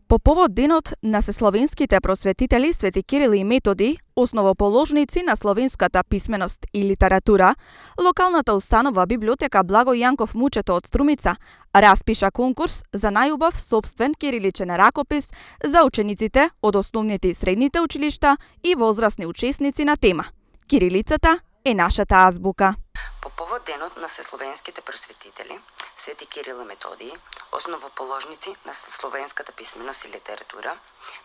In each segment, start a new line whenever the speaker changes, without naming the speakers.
По повод денот на сесловенските просветители Свети Кирил и Методи, основоположници на словенската писменост и литература, локалната установа библиотека Благо Јанков Мучето од Струмица распиша конкурс за најубав сопствен кириличен ракопис за учениците од основните и средните училишта и возрастни учесници на тема Кирилицата е нашата азбука.
По повод денот на сесловенските просветители Свети Кирил и Методии, основоположници на словенската писменост и литература,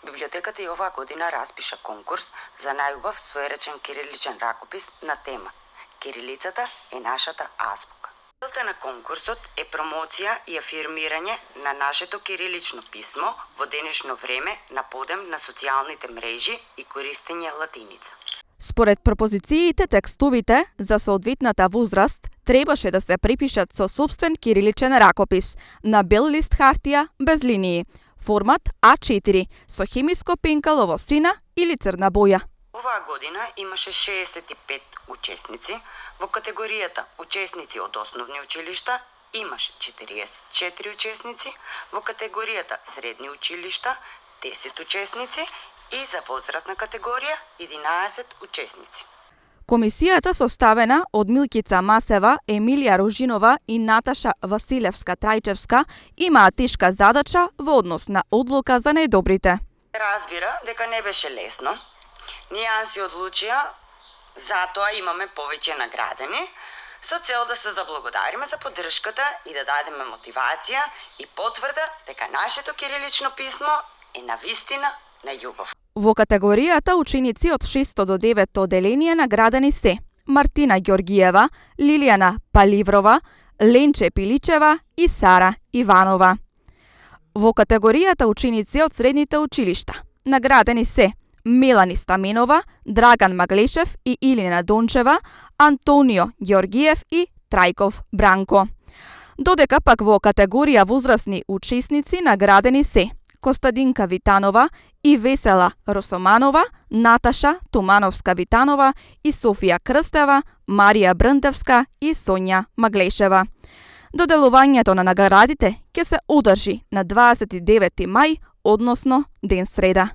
библиотеката и оваа година распиша конкурс за најубав своеречен кириличен ракопис на тема Кирилицата е нашата азбука. Целта на конкурсот е промоција и афирмирање на нашето кирилично писмо во денешно време на подем на социјалните мрежи и користење латиница.
Според пропозициите, текстовите за соодветната возраст требаше да се припишат со сопствен кириличен ракопис на бел лист хартија без линии, формат А4 со хемиско пенкалово сина или црна боја.
Оваа година имаше 65 учесници. Во категоријата учесници од основни училишта имаше 44 учесници, во категоријата средни училишта 10 учесници и за возрастна категорија 11 учесници.
Комисијата составена од Милкица Масева, Емилија Ружинова и Наташа Василевска-Трајчевска имаа тешка задача во однос на одлука за најдобрите.
Разбира дека не беше лесно. Ние си одлучија, затоа имаме повеќе наградени, со цел да се заблагодариме за поддршката и да дадеме мотивација и потврда дека нашето кирилично писмо е навистина на љубов.
Во категоријата ученици од 6 до 9 оделение наградени се Мартина Ѓоргиева, Лилијана Паливрова, Ленче Пиличева и Сара Иванова. Во категоријата ученици од средните училишта наградени се Мелани Стаменова, Драган Маглешев и Илина Дончева, Антонио Ѓоргиев и Трајков Бранко. Додека пак во категорија возрастни учесници наградени се Костадинка Витанова и Весела Росоманова, Наташа Тумановска-Витанова и Софија Крстева, Марија Брндевска и Сонја Маглешева. Доделувањето на наградите ќе се одржи на 29 мај, односно ден среда.